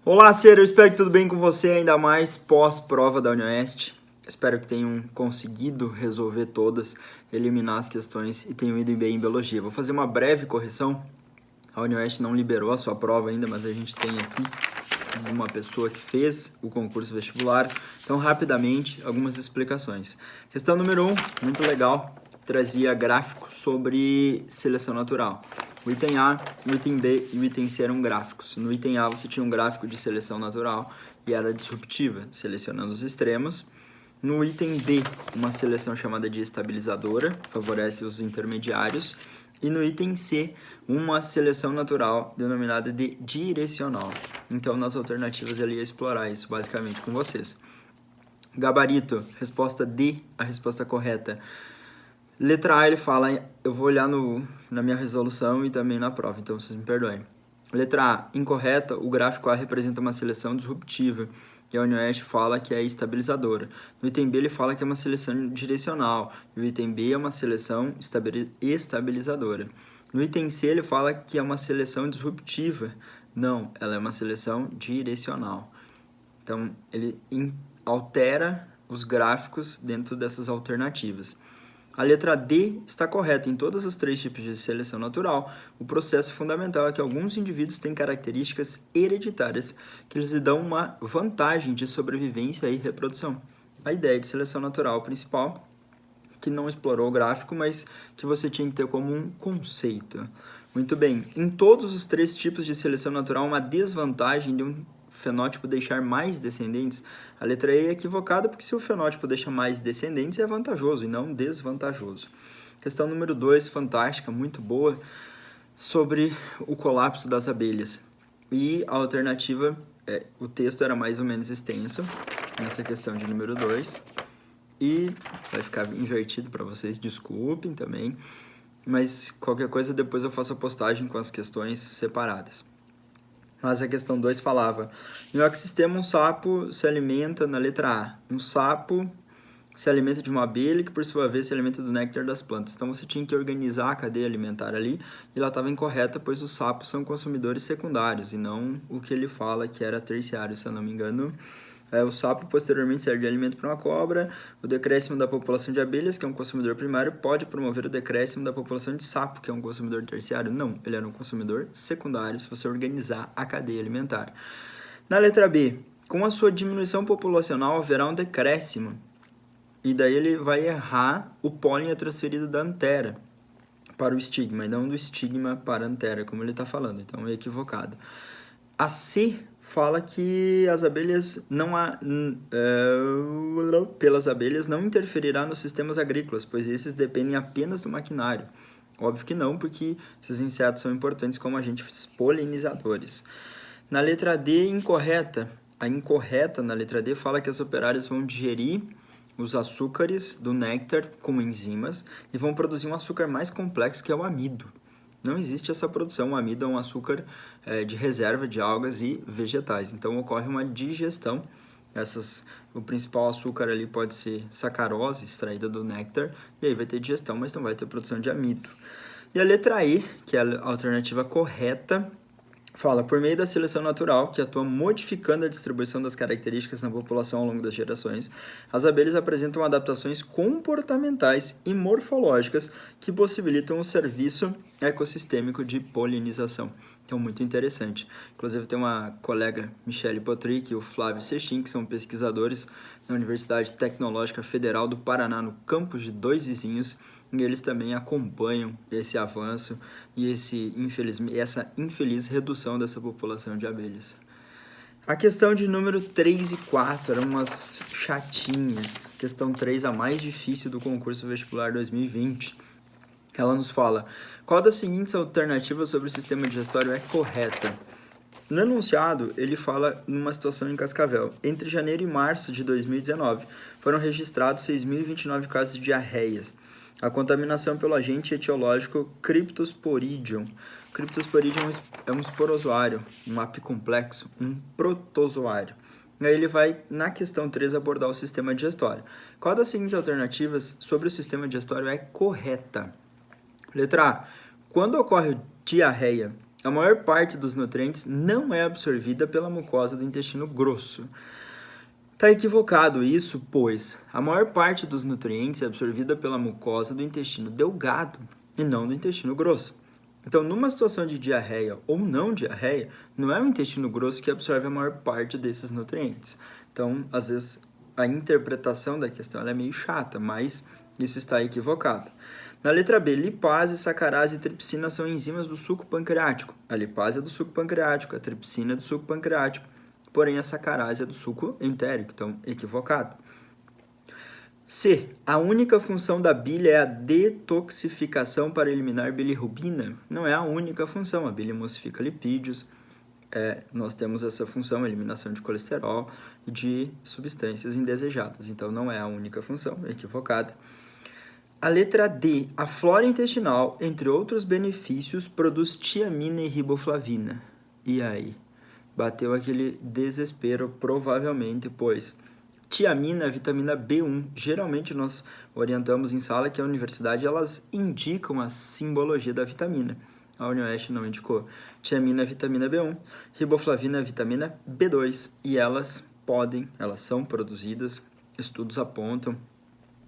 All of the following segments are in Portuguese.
Olá, Ciro, eu espero que tudo bem com você, ainda mais pós-prova da Unioeste. Espero que tenham conseguido resolver todas, eliminar as questões e tenham ido bem em biologia. Vou fazer uma breve correção. A Unioeste não liberou a sua prova ainda, mas a gente tem aqui uma pessoa que fez o concurso vestibular. Então, rapidamente, algumas explicações. Questão número 1, muito legal, trazia gráficos sobre seleção natural. O item A, o item B e o item C eram gráficos. No item A você tinha um gráfico de seleção natural e era disruptiva, selecionando os extremos. No item B, uma seleção chamada de estabilizadora, favorece os intermediários. E no item C, uma seleção natural denominada de direcional. Então, nas alternativas, eu ia explorar isso basicamente com vocês. Gabarito, resposta D, a resposta correta. Letra A, ele fala, eu vou olhar na minha resolução e também na prova, então vocês me perdoem. Letra A, incorreta, o gráfico A representa uma seleção disruptiva, e a Unioeste fala que é estabilizadora. No item B, ele fala que é uma seleção direcional, e o item B é uma seleção estabilizadora. No item C, ele fala que é uma seleção disruptiva. Não, ela é uma seleção direcional. Então, ele altera os gráficos dentro dessas alternativas. A letra D está correta em todos os três tipos de seleção natural. O processo fundamental é que alguns indivíduos têm características hereditárias que lhes dão uma vantagem de sobrevivência e reprodução. A ideia de seleção natural principal, que não explorou o gráfico, mas que você tinha que ter como um conceito. Muito bem, em todos os três tipos de seleção natural, uma desvantagem de um fenótipo deixar mais descendentes, a letra E é equivocada porque se o fenótipo deixa mais descendentes é vantajoso e não desvantajoso. Questão número 2, fantástica, muito boa, sobre o colapso das abelhas. E a alternativa, o texto era mais ou menos extenso, nessa questão de número 2, e vai ficar invertido para vocês, desculpem também, mas qualquer coisa depois eu faço a postagem com as questões separadas. Mas a questão 2 falava, no ecossistema um sapo se alimenta, na letra A, um sapo se alimenta de uma abelha que por sua vez se alimenta do néctar das plantas. Então você tinha que organizar a cadeia alimentar ali e ela estava incorreta, pois os sapos são consumidores secundários e não o que ele fala que era terciário, se eu não me engano. O sapo posteriormente serve de alimento para uma cobra. O decréscimo da população de abelhas, que é um consumidor primário, pode promover o decréscimo da população de sapo, que é um consumidor terciário? Não, ele era um consumidor secundário se você organizar a cadeia alimentar. Na letra B, com a sua diminuição populacional haverá um decréscimo. E daí ele vai errar, o pólen é transferido da antera para o estigma, e não do estigma para a antera, como ele está falando, então é equivocado. A C fala que as abelhas pelas abelhas não interferirá nos sistemas agrícolas, pois esses dependem apenas do maquinário. Óbvio que não, porque esses insetos são importantes como agentes polinizadores. Na letra D, incorreta. A incorreta na letra D fala que as operárias vão digerir os açúcares do néctar com enzimas e vão produzir um açúcar mais complexo que é o amido. Não existe essa produção. O amido é um açúcar de reserva de algas e vegetais. Então, ocorre uma digestão. O principal açúcar ali pode ser sacarose, extraída do néctar, e aí vai ter digestão, mas não vai ter produção de amido. E a letra E, que é a alternativa correta, fala, por meio da seleção natural, que atua modificando a distribuição das características na população ao longo das gerações, as abelhas apresentam adaptações comportamentais e morfológicas que possibilitam o serviço ecossistêmico de polinização. Então, muito interessante. Inclusive, tem uma colega, Michele Potrick e o Flávio Sechin, que são pesquisadores na Universidade Tecnológica Federal do Paraná, no campus de Dois Vizinhos, e eles também acompanham esse avanço e essa infeliz redução dessa população de abelhas. A questão de número 3 e 4 eram umas chatinhas. Questão 3, a mais difícil do concurso vestibular 2020. Ela nos fala, qual das seguintes alternativas sobre o sistema digestório é correta? No enunciado, ele fala numa situação em Cascavel. Entre janeiro e março de 2019, foram registrados 6.029 casos de diarreias. A contaminação pelo agente etiológico Cryptosporidium. Cryptosporidium é um esporozoário, um apicomplexo, um protozoário. Aí ele vai, na questão 3, abordar o sistema digestório. Qual das seguintes alternativas sobre o sistema digestório é correta? Letra A. Quando ocorre diarreia, A maior parte dos nutrientes não é absorvida pela mucosa do intestino grosso. Está equivocado isso, pois a maior parte dos nutrientes é absorvida pela mucosa do intestino delgado e não do intestino grosso. Então, numa situação de diarreia ou não diarreia, não é o intestino grosso que absorve a maior parte desses nutrientes. Então, às vezes, a interpretação da questão é meio chata, mas isso está equivocado. Na letra B, lipase, sacarase e tripsina são enzimas do suco pancreático. A lipase é do suco pancreático, a tripsina é do suco pancreático, porém a sacarase é do suco entérico, então equivocado. C. A única função da bile é a detoxificação para eliminar bilirrubina. Não é a única função, a bile emulsifica lipídios. Nós temos essa função, eliminação de colesterol e de substâncias indesejadas. Então, não é a única função, é equivocada. A letra D. A flora intestinal, entre outros benefícios, produz tiamina e riboflavina. E aí? Bateu aquele desespero, provavelmente, pois tiamina é a vitamina B1. Geralmente nós orientamos em sala que a universidade elas indicam a simbologia da vitamina. A UniOeste não indicou. Tiamina é a vitamina B1, riboflavina é a vitamina B2 e elas são produzidas, estudos apontam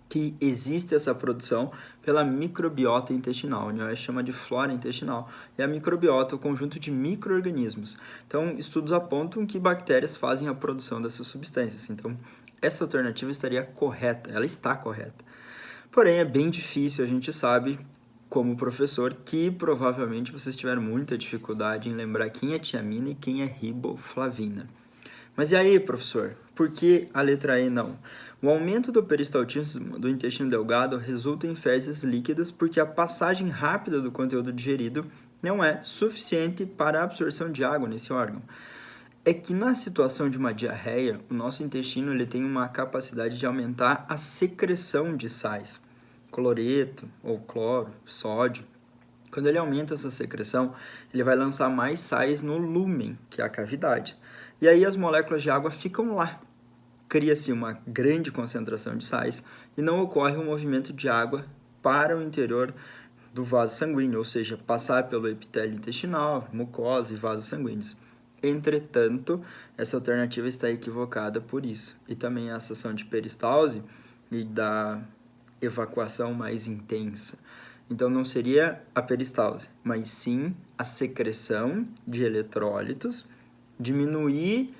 que existe essa produção pela microbiota intestinal. A UniOeste chama de flora intestinal. E a microbiota é o conjunto de micro-organismos. Então, estudos apontam que bactérias fazem a produção dessas substâncias. Então, essa alternativa estaria correta, ela está correta. Porém, é bem difícil, a gente sabe, como professor, que provavelmente vocês tiveram muita dificuldade em lembrar quem é tiamina e quem é riboflavina. Mas e aí, professor? Por que a letra E não? O aumento do peristaltismo do intestino delgado resulta em fezes líquidas porque a passagem rápida do conteúdo digerido não é suficiente para a absorção de água nesse órgão. É que na situação de uma diarreia, o nosso intestino ele tem uma capacidade de aumentar a secreção de sais, cloreto ou cloro, sódio. Quando ele aumenta essa secreção, ele vai lançar mais sais no lúmen, que é a cavidade. E aí as moléculas de água ficam lá. Cria-se uma grande concentração de sais e não ocorre um movimento de água para o interior do vaso sanguíneo, ou seja, passar pelo epitélio intestinal, mucosa e vasos sanguíneos. Entretanto, essa alternativa está equivocada por isso. E também a ação de peristalse e da evacuação mais intensa. Então, não seria a peristalse, mas sim a secreção de eletrólitos, diminuir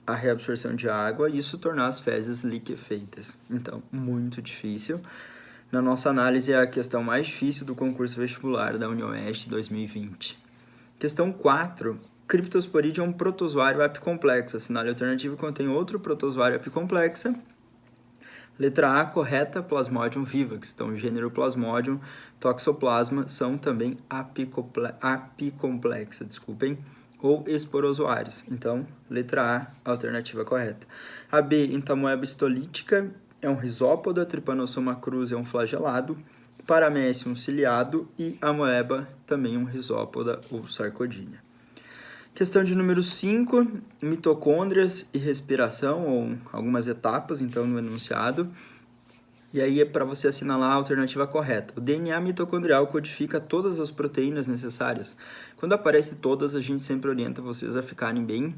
a reabsorção de água e isso tornar as fezes liquefeitas. Então, muito difícil. Na nossa análise, é a questão mais difícil do concurso vestibular da UniOeste 2020. Questão 4. Cryptosporídeo é um protozoário apicomplexo. A sinal alternativo contém outro protozoário apicomplexo. Letra A, correta, Plasmodium vivax. Então, gênero Plasmodium, Toxoplasma são também apicomplexas, ou esporozoários. Então, letra A, alternativa correta. A B, Entamoeba histolítica, é um risópodo, a Trypanosoma cruzi é um flagelado, Paramécium ciliado e a moeba também um risópoda ou sarcodínia. Questão de número 5, mitocôndrias e respiração, ou algumas etapas, então, no enunciado. E aí é para você assinalar a alternativa correta. O DNA mitocondrial codifica todas as proteínas necessárias. Quando aparece todas, a gente sempre orienta vocês a ficarem bem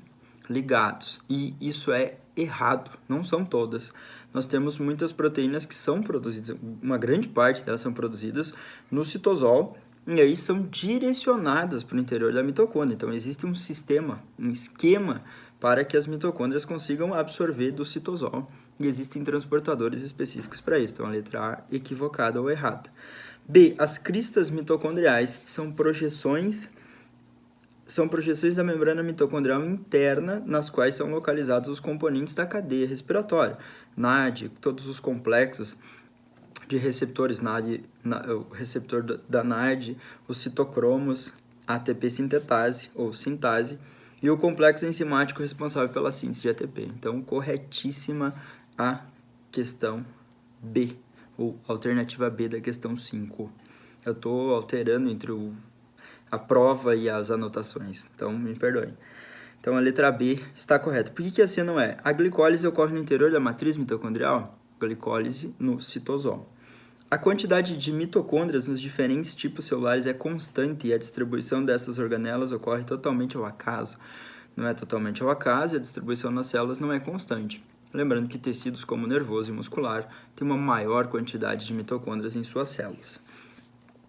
ligados. E isso é errado, não são todas. Nós temos muitas proteínas que são produzidas, uma grande parte delas são produzidas no citosol, e aí são direcionadas para o interior da mitocôndria. Então, existe um sistema, um esquema para que as mitocôndrias consigam absorver do citosol. E existem transportadores específicos para isso. Então, a letra A equivocada ou errada. B. As cristas mitocondriais são projeções da membrana mitocondrial interna nas quais são localizados os componentes da cadeia respiratória. NAD, todos os complexos de receptores NAD, o receptor da NAD, os citocromos, ATP sintetase ou sintase e o complexo enzimático responsável pela síntese de ATP. Então, corretíssima a questão B, ou alternativa B da questão 5. Eu estou alterando entre a prova e as anotações, então me perdoem. Então, a letra B está correta. Por que a C não é? A glicólise ocorre no interior da matriz mitocondrial? Glicólise no citosol. A quantidade de mitocôndrias nos diferentes tipos celulares é constante e a distribuição dessas organelas ocorre totalmente ao acaso. Não é totalmente ao acaso e a distribuição nas células não é constante. Lembrando que tecidos como nervoso e muscular têm uma maior quantidade de mitocôndrias em suas células.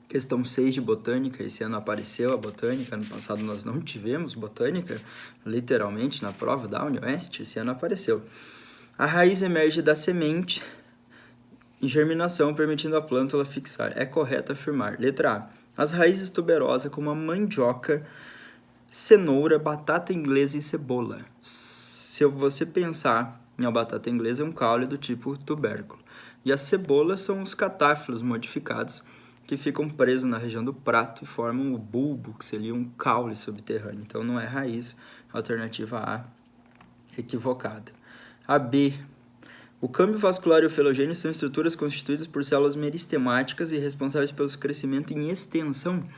Questão 6 de botânica, esse ano apareceu a botânica, ano passado nós não tivemos botânica, literalmente na prova da UniOeste, esse ano apareceu. A raiz emerge da semente em germinação, permitindo a plântula fixar. É correto afirmar. Letra A. As raízes tuberosas como a mandioca, cenoura, batata inglesa e cebola. Se você pensar em a batata inglesa, é um caule do tipo tubérculo. E as cebolas são os catáfilos modificados que ficam presos na região do prato e formam o bulbo, que seria um caule subterrâneo. Então não é raiz. Alternativa A, equivocada. A B. O câmbio vascular e o filogênio são estruturas constituídas por células meristemáticas e responsáveis pelo crescimento em extensão.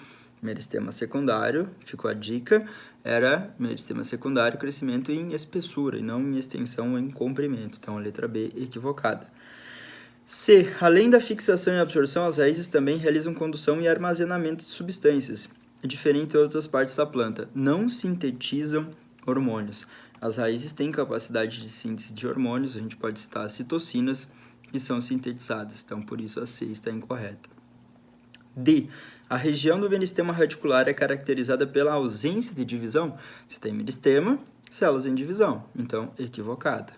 Meristema secundário, ficou a dica, era meristema secundário, crescimento em espessura, e não em extensão ou em comprimento. Então, a letra B, equivocada. C. Além da fixação e absorção, as raízes também realizam condução e armazenamento de substâncias, diferente de outras partes da planta. Não sintetizam hormônios. As raízes têm capacidade de síntese de hormônios, a gente pode citar as citocinas, que são sintetizadas, então por isso a C está incorreta. D. A região do meristema radicular é caracterizada pela ausência de divisão. Se tem meristema, células em divisão, então equivocada.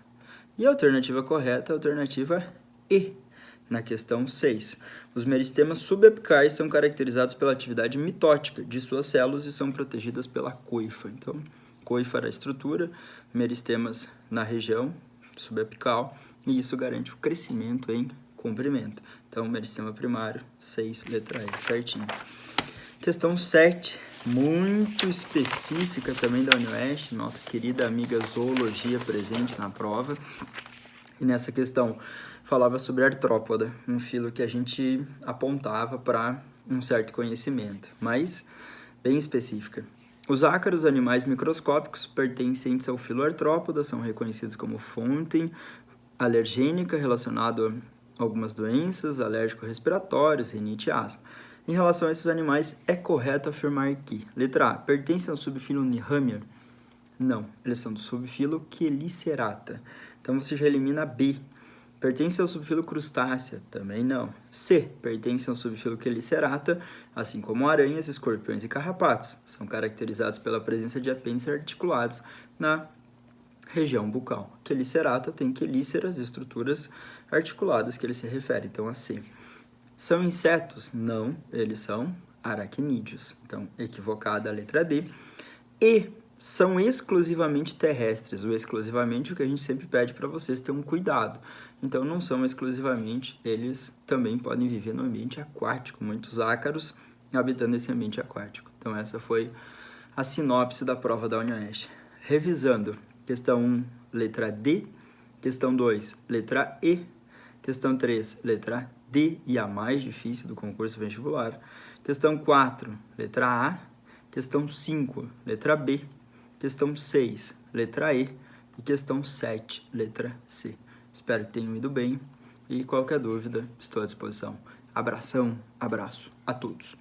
E a alternativa correta é a alternativa E, na questão 6. Os meristemas subapicais são caracterizados pela atividade mitótica de suas células e são protegidas pela coifa. Então, coifa era a estrutura, meristemas na região subapical, e isso garante o crescimento em comprimento. Então, meristema primário, 6, letra E, certinho. Questão 7, muito específica também da UniOeste, nossa querida amiga zoologia presente na prova. E nessa questão falava sobre artrópoda, um filo que a gente apontava para um certo conhecimento, mas bem específica. Os ácaros, animais microscópicos pertencentes ao filo artrópoda, são reconhecidos como fonte alergênica relacionado a algumas doenças, alérgico-respiratórios, rinite e asma. Em relação a esses animais, é correto afirmar que, letra A, pertencem ao subfilo Nihamier? Não, eles são do subfilo Chelicerata. Então você já elimina B. Pertence ao subfilo Crustácea? Também não. C. Pertence ao subfilo Chelicerata, assim como aranhas, escorpiões e carrapatos. São caracterizados pela presença de apêndices articulados na região bucal. Chelicerata tem quelíceras, estruturas articuladas que ele se refere, então a C. São insetos? Não, eles são aracnídeos. Então, equivocada a letra D. E são exclusivamente terrestres. O exclusivamente é o que a gente sempre pede para vocês ter um cuidado. Então, não são exclusivamente, eles também podem viver no ambiente aquático. Muitos ácaros habitando esse ambiente aquático. Então, essa foi a sinopse da prova da UniOeste. Revisando, questão 1, letra D. Questão 2, letra E. Questão 3, letra D, e a mais difícil do concurso vestibular. Questão 4, letra A. Questão 5, letra B. Questão 6, letra E. E questão 7, letra C. Espero que tenham ido bem e qualquer dúvida, estou à disposição. Abração, abraço a todos.